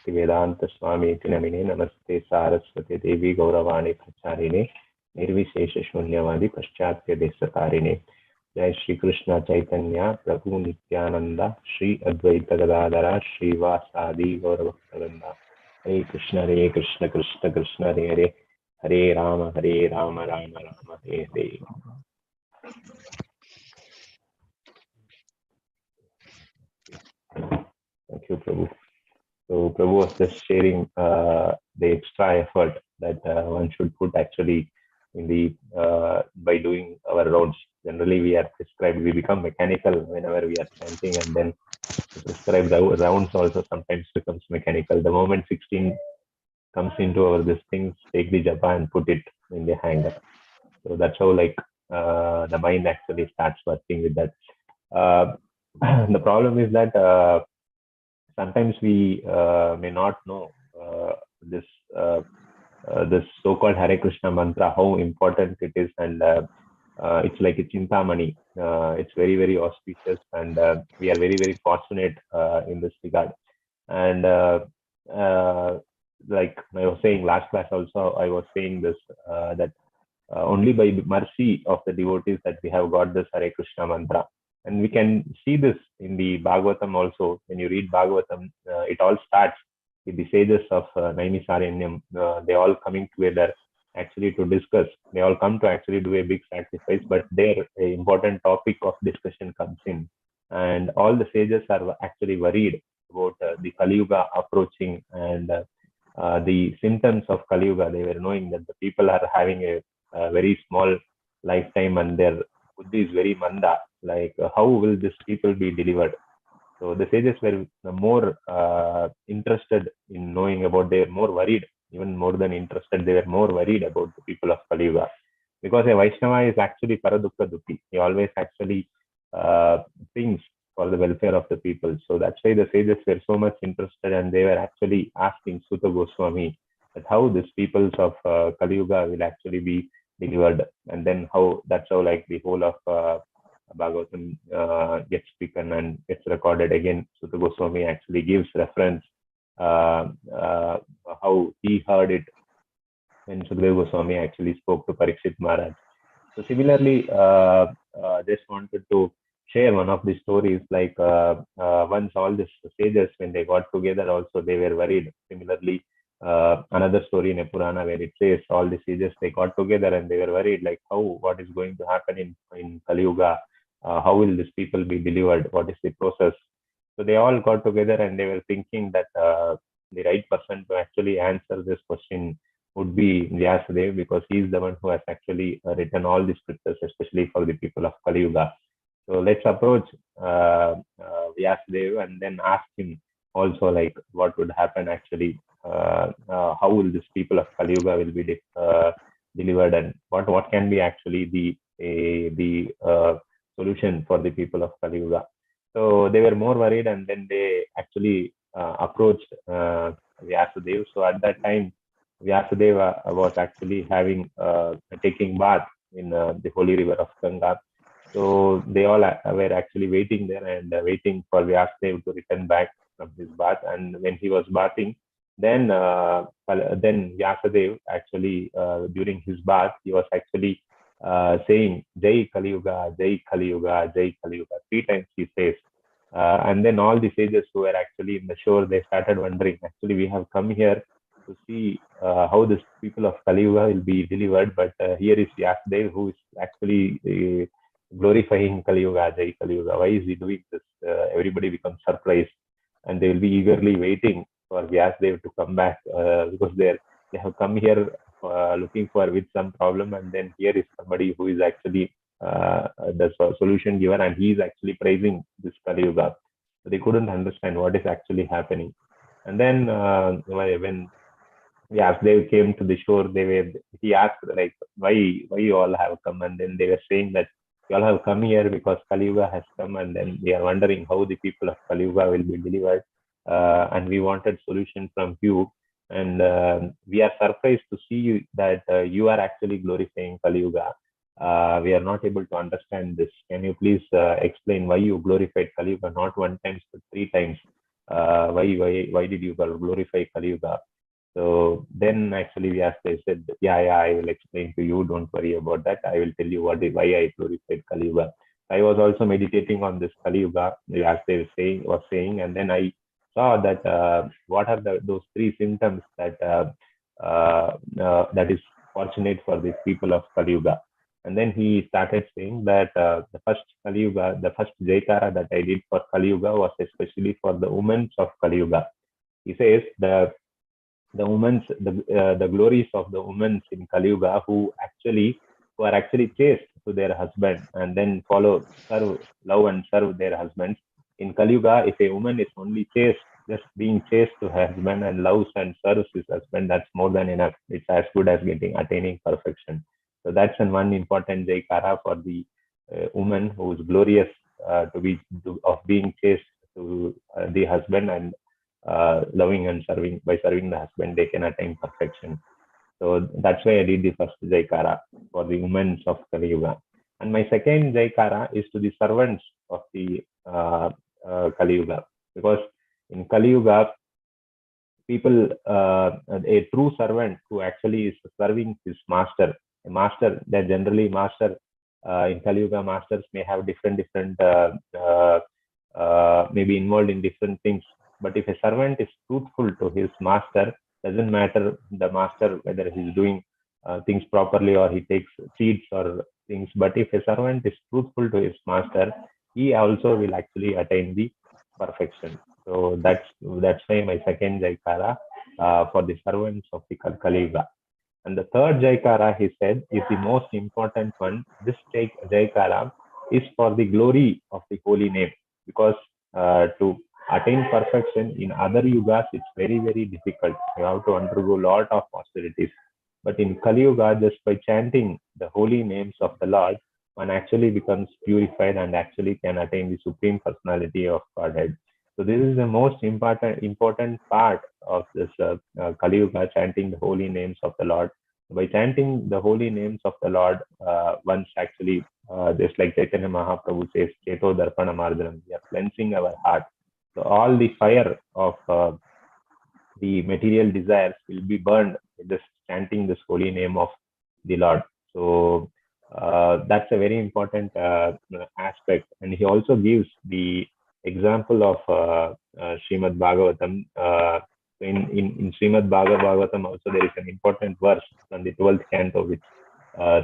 Bhakti Vedanta Swami Tinamine Namaste Saraswati Devi Gauravani Pracharine Nirvishesha Shunyavadi Paschatya Desatarine. Jai Shri Krishna Chaitanya Prabhu Nityananda Shri Advaita Gadadara Shri Vasadi Gauravaktalanda. Hare Krishna Krishna Krishna Hare Hare Hare Rama Rama Rama Hare Hare. Thank you, Prabhu. So Prabhu was just sharing the extra effort that one should put actually in the by doing our rounds. Generally, we are prescribed, we become mechanical whenever we are chanting, and then the prescribed rounds also sometimes becomes mechanical. The moment 16 comes into our this things, take the japa and put it in the hanger. So that's how like the mind actually starts working with that. The problem is that sometimes we may not know this this so-called Hare Krishna mantra, how important it is, and it's like a chintamani. It's very, very auspicious, and we are very, very fortunate in this regard. And like I was saying last class also, I was saying this that only by mercy of the devotees that we have got this Hare Krishna mantra. And we can see this in the Bhagavatam also. When you read Bhagavatam, it all starts with the sages of Naimisaranyam. They all coming together actually to discuss. They all come to actually do a big sacrifice, but there a important topic of discussion comes in. And all the sages are actually worried about the Kali Yuga approaching and the symptoms of Kali Yuga. They were knowing that the people are having a very small lifetime and their buddhi is very manda. Like, how will these people be delivered? So the sages were more interested in knowing about, they were more worried, even more than interested, they were more worried about the people of Kali Yuga. Because a Vaishnava is actually Paradukka Dukhi. He always actually thinks for the welfare of the people. So that's why the sages were so much interested, and they were actually asking Sutta Goswami that how these peoples of Kali Yuga will actually be delivered, and then how that's how like the whole of Bhagavatam gets spoken and gets recorded again. Sutta Goswami actually gives reference how he heard it when Sukadeva Goswami actually spoke to Parikshit Maharaj. So similarly, just wanted to share one of the stories. Like once all these sages, when they got together, also they were worried. Similarly, another story in a Purana where it says all the sages, they got together and they were worried, like what is going to happen in Kali Yuga, how will these people be delivered, what is the process. So they all got together and they were thinking that the right person to actually answer this question would be Vyasadeva, because he is the one who has actually written all the scriptures, especially for the people of Kali Yuga. So let's approach Vyasadeva and then ask him also, like, what would happen actually, how will these people of Kali Yuga will be delivered, and what can be actually the solution for the people of Kali Yuga. So they were more worried, and then they actually approached Vyasadeva. So at that time, Vyasadeva was actually taking bath in the holy river of Ganga. So they all were actually waiting there and waiting for Vyasadeva to return back from his bath. And when he was bathing, then Vyasadeva actually during his bath, he was actually saying Jai Kali Yuga, Jai Kali Yuga, Jai Kali Yuga. 3 times he says. And then all the sages who were actually in the shore, they started wondering, actually we have come here to see how the people of Kali Yuga will be delivered, but here is Vyasadeva who is actually glorifying Kali Yuga, Jai Kali Yuga. Why is he doing this? Everybody becomes surprised, and they will be eagerly waiting for Vyasadeva to come back because they have come here looking for with some problem, and then here is somebody who is actually the solution giver, and he is actually praising this Kali Yuga. So they couldn't understand what is actually happening. And then when Vyasadeva came to the shore, he asked, like, why you all have come, and then they were saying that you all have come here because Kali Yuga has come, and then we are wondering how the people of Kali Yuga will be delivered, and we wanted solution from you, and we are surprised to see that you are actually glorifying Kali Yuga. We are not able to understand this. Can you please explain why you glorified Kali Yuga not 1 time but 3 times? why did you glorify Kali Yuga? So then actually I said, yeah, I will explain to you. Don't worry about that. I will tell you why I glorified Kali Yuga. I was also meditating on this Kali Yuga, as they was saying, and then I saw that what are those three symptoms that is fortunate for the people of Kali Yuga. And then he started saying that the first Kali Yuga, the first Jaikara that I did for Kali Yuga was especially for the women of Kali Yuga. He says the glories of the women in Kali Yuga who are actually chaste to their husband and then love and serve their husbands. In Kali Yuga, if a woman is only chaste, just being chaste to her husband and loves and serves his husband, that's more than enough. It's as good as attaining perfection. So that's one important Jaikara for the woman who is glorious of being chaste to the husband and loving and serving. By serving the husband, they can attain perfection. So that's why I did the first Jaikara for the women of Kali Yuga. And my second Jaikara is to the servants of the Kali Yuga, because in Kali Yuga, a true servant who actually is serving his master, a master that generally in Kali Yuga, masters may have different maybe involved in different things. But if a servant is truthful to his master, doesn't matter the master whether he's doing things properly or he takes cheats or things. But if a servant is truthful to his master, he also will actually attain the perfection. So that's why my second Jaikara for the servants of the Kali Yuga. And the third Jaikara, he said, is the most important one. This Jaikara is for the glory of the holy name, because to attain perfection in other yugas, it's very, very difficult. You have to undergo a lot of austerities. But in Kali Yuga, just by chanting the holy names of the Lord, one actually becomes purified and actually can attain the supreme personality of Godhead. So this is the most important part of this Kali Yuga, chanting the holy names of the Lord. By chanting the holy names of the Lord, once actually, just like Chaitanya Mahaprabhu says, Cheto Darpana Marjanam, we are cleansing our heart. So all the fire of the material desires will be burned just chanting this holy name of the Lord. So that's a very important aspect. And he also gives the example of Srimad Bhagavatam. In Srimad Bhagavatam also there is an important verse from the 12th canto which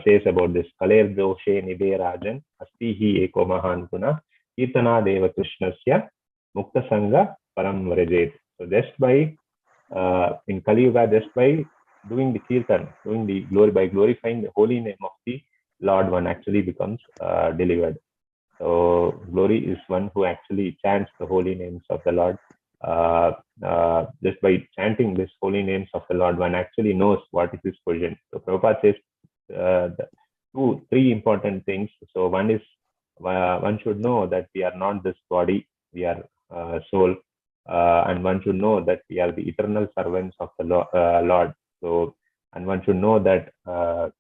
says about this Kaler Doshe Nibe Rajan Asti Hi Eko Mahan Guna Kirtana Deva Krishnasya Mukta Sangha Param Vrajet. So just by in Kali Yuga, just by doing the kirtan, doing the glory, by glorifying the holy name of the Lord, one actually becomes delivered. So glory is one who actually chants the holy names of the Lord. Just by chanting this holy names of the Lord, one actually knows what is his position. So Prabhupada says three important things. So one is one should know that we are not this body, we are soul, and one should know that we are the eternal servants of the Lord. So, and one should know that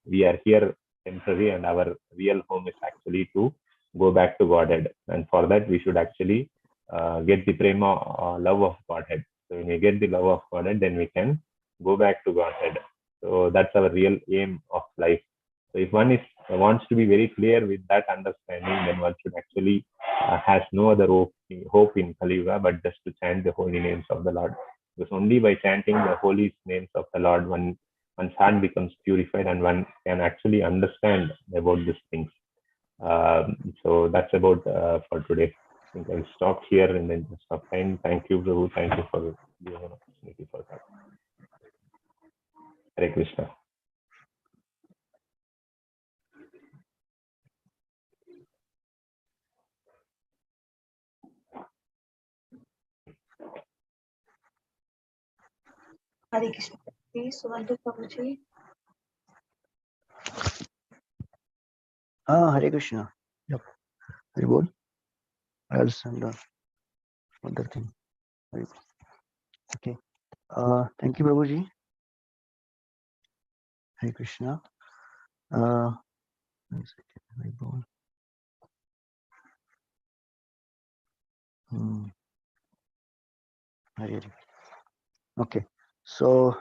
we are here temporary, and our real home is actually to go back to Godhead. And for that, we should actually get the prema love of Godhead. So when we get the love of Godhead, then we can go back to Godhead. So that's our real aim of life. So if one wants to be very clear with that understanding, then one should actually has no other hope in Kali Yuga but just to chant the holy names of the Lord. Because only by chanting the holy names of the Lord, one's heart becomes purified and one can actually understand about these things. So that's about for today. I think I'll stop here in the interest of time. Thank you, Prabhu. Thank you for giving an opportunity for that. Hare Krishna. Hare Krishna. Please, Suvandhu Prabhuji. Hare Krishna. Yep. Hare Bol. Else and other thing. Okay. Thank you, Prabhuji. Hare Krishna. Hare Bol. Hari Hari. Okay, so